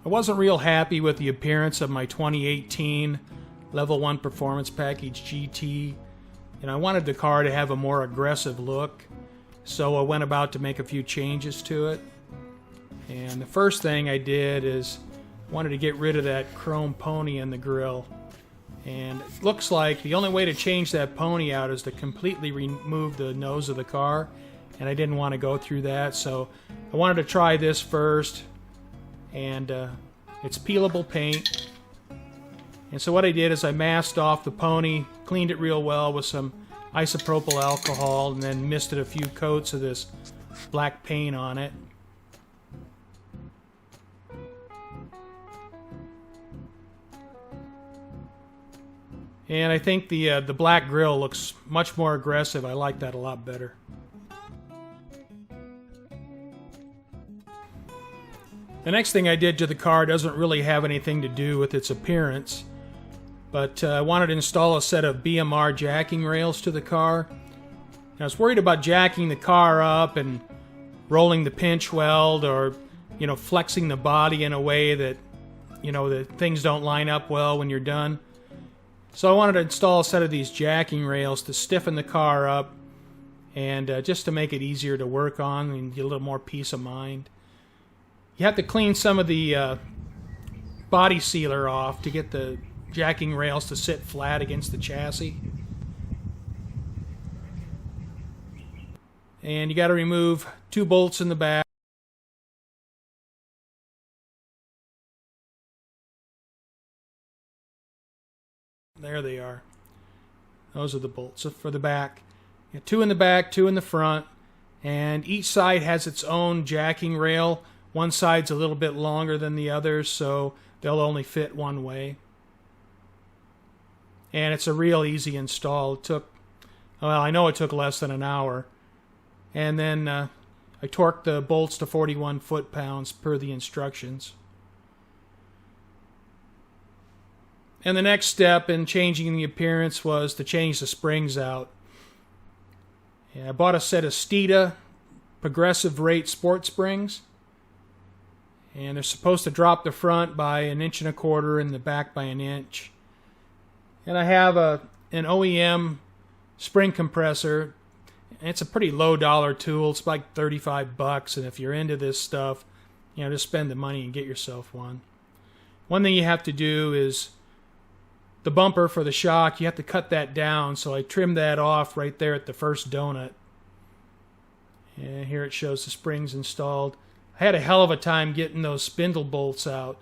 wasn't real happy with the appearance of my 2018 Level 1 Performance Package GT, and I wanted the car to have a more aggressive look, so I went about to make a few changes to it. And the first thing I did is wanted to get rid of that chrome pony in the grille. And it looks like the only way to change that pony out is to completely remove the nose of the car, and I didn't want to go through that, so I wanted to try this first. And it's peelable paint. And so what I did is I masked off the pony, cleaned it real well with some isopropyl alcohol, and then misted a few coats of this black paint on it. And I think the black grille looks much more aggressive. I like that a lot better. The next thing I did to the car doesn't really have anything to do with its appearance, but I wanted to install a set of BMR jacking rails to the car. And I was worried about jacking the car up and rolling the pinch weld, or flexing the body in a way that that things don't line up well when you're done. So I wanted to install a set of these jacking rails to stiffen the car up, and just to make it easier to work on and get a little more peace of mind. You have to clean some of the body sealer off to get the jacking rails to sit flat against the chassis. And you got to remove 2 bolts in the back. There they are. Those are the bolts for the back. You got 2 in the back, 2 in the front, and each side has its own jacking rail. One side's a little bit longer than the other, so they'll only fit one way. And it's a real easy install. It took, well, I know it took less than an hour. And then I torqued the bolts to 41 foot-pounds per the instructions. And the next step in changing the appearance was to change the springs out. And I bought a set of Steeda Progressive Rate Sport Springs. And they're supposed to drop the front by 1.25 inches and the back by 1 inch. And I have an OEM spring compressor. It's a pretty low dollar tool. It's like $35, and if you're into this stuff, just spend the money and get yourself one. One thing you have to do is the bumper for the shock, you have to cut that down, so I trimmed that off right there at the first donut. And here it shows the springs installed. I had a hell of a time getting those spindle bolts out.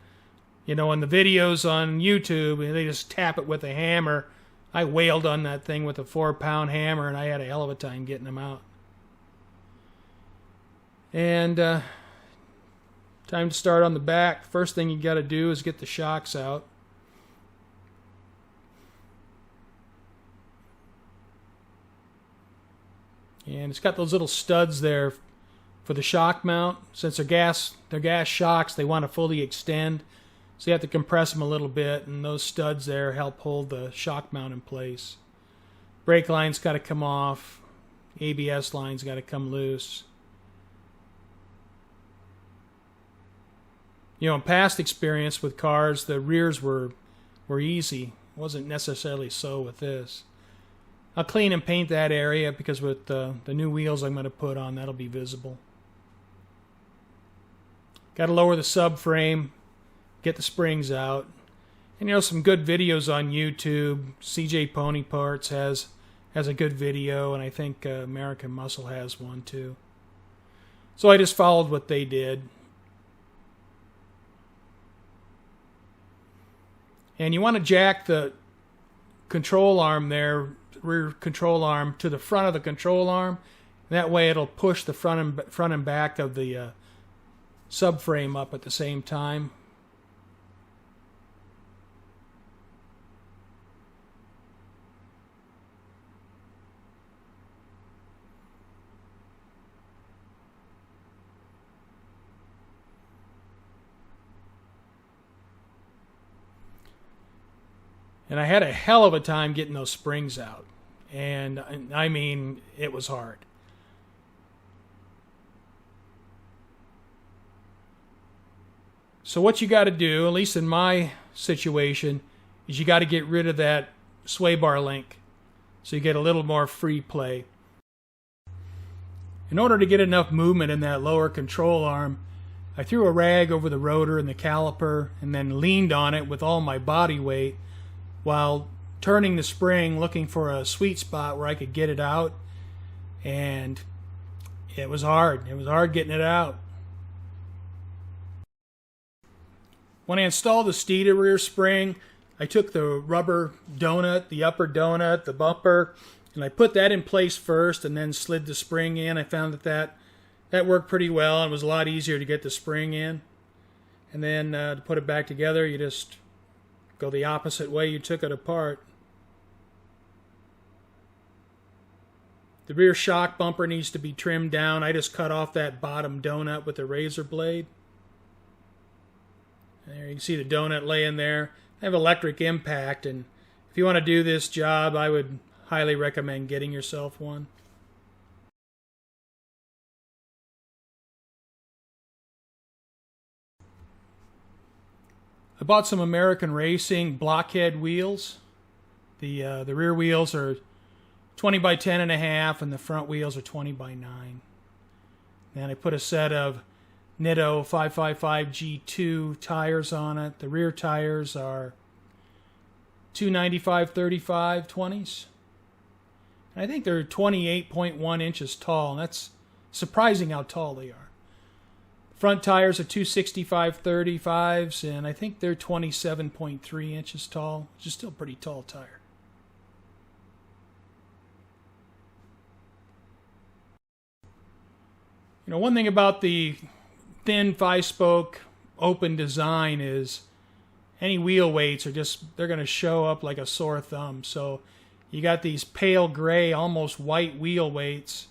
In the videos on YouTube, they just tap it with a hammer. I wailed on that thing with a 4-pound hammer, and I had a hell of a time getting them out. And time to start on the back. First thing you got to do is get the shocks out. And it's got those little studs there for the shock mount. Since they're gas shocks, they want to fully extend, so you have to compress them a little bit, and those studs there help hold the shock mount in place. Brake line's got to come off. ABS line's got to come loose. In past experience with cars, the rears were easy. It wasn't necessarily so with this. I'll clean and paint that area because with the new wheels I'm going to put on, that'll be visible. Got to lower the subframe, get the springs out. And some good videos on YouTube. CJ Pony Parts has a good video, and I think American Muscle has one too. So I just followed what they did. And you want to jack the control arm there, rear control arm, to the front of the control arm. That way it'll push the front and back of the subframe up at the same time. And I had a hell of a time getting those springs out. And I mean, it was hard. So what you got to do, at least in my situation, is you got to get rid of that sway bar link so you get a little more free play. In order to get enough movement in that lower control arm, I threw a rag over the rotor and the caliper and then leaned on it with all my body weight while turning the spring, looking for a sweet spot where I could get it out. And it was hard. It was hard getting it out. When I installed the Steeda rear spring, I took the rubber donut, the upper donut, the bumper, and I put that in place first and then slid the spring in. I found that worked pretty well and was a lot easier to get the spring in. And then to put it back together, you just go the opposite way you took it apart. The rear shock bumper needs to be trimmed down. I just cut off that bottom donut with a razor blade. There you can see the donut laying there. I have electric impact, and if you want to do this job, I would highly recommend getting yourself one. I bought some American Racing Blockhead wheels. The rear wheels are 20 by 10.5, and the front wheels are 20 by 9. Then I put a set of Nitto 555 G2 tires on it. The rear tires are 295/35 20s. And I think they're 28.1 inches tall, and that's surprising how tall they are. Front tires are 265/35s, and I think they're 27.3 inches tall, which is still a pretty tall tire. You know, one thing about the thin 5-spoke open design is any wheel weights are they're going to show up like a sore thumb. So you got these pale gray, almost white wheel weights,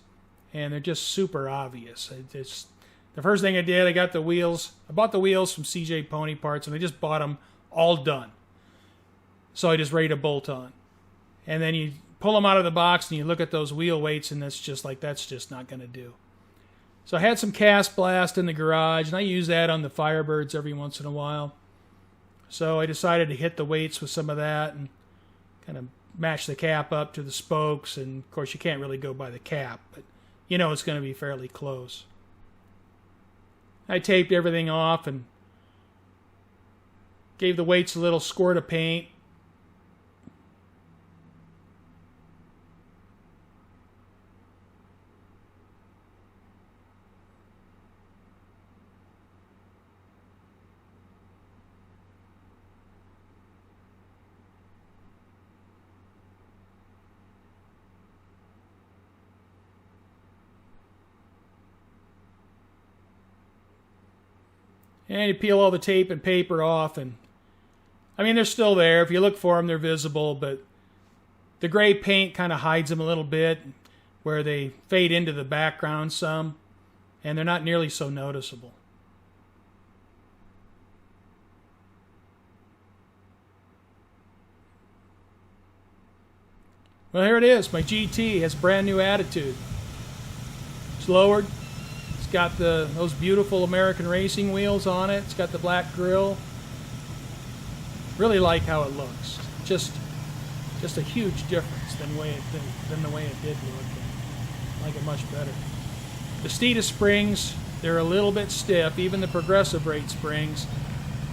and they're just super obvious. The first thing I did, I bought the wheels from CJ Pony Parts, and I just bought them all done. So I just ready to bolt on. And then you pull them out of the box and you look at those wheel weights, and that's just not going to do. So I had some cast blast in the garage, and I use that on the Firebirds every once in a while. So I decided to hit the weights with some of that and kind of match the cap up to the spokes. And of course, you can't really go by the cap, but you know it's going to be fairly close. I taped everything off and gave the weights a little squirt of paint. And you peel all the tape and paper off, and I mean, they're still there. If you look for them, they're visible, but the gray paint kind of hides them a little bit where they fade into the background some, and they're not nearly so noticeable. Well, here it is. My GT has brand new attitude. It's lowered. It's got those beautiful American Racing wheels on it. It's got the black grille. Really like how it looks. Just a huge difference than the way it did look. I like it much better. The Steeda springs, they're a little bit stiff. Even the progressive rate springs.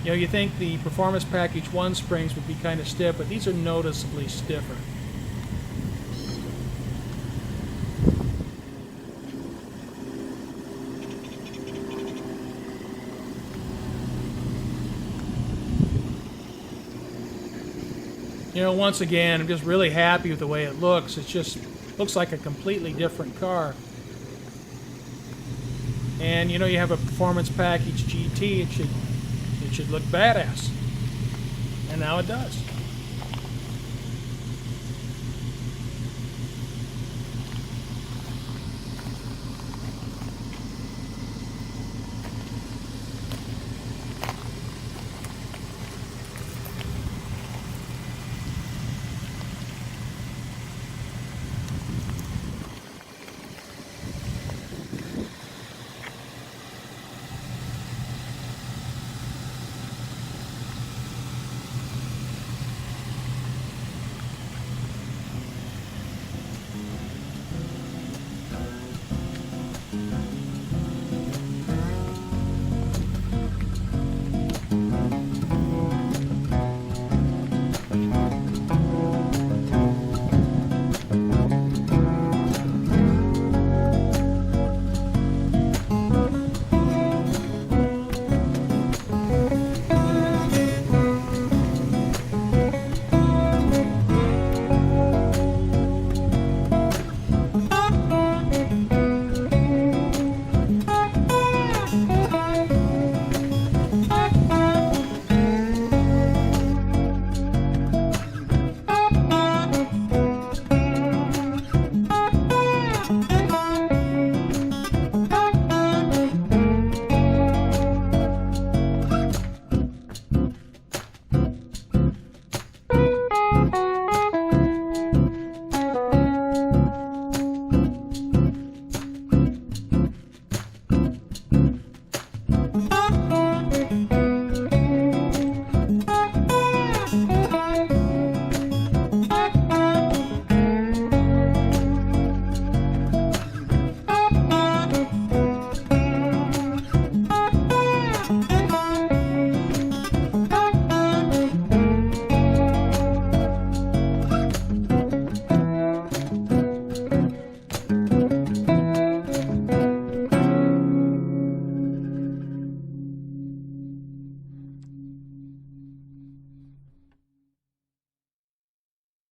You know, you think the Performance Package 1 springs would be kind of stiff, but these are noticeably stiffer. You know, once again, I'm just really happy with the way it looks. It just looks like a completely different car. And you know, you have a Performance Package GT, it should look badass. And now it does.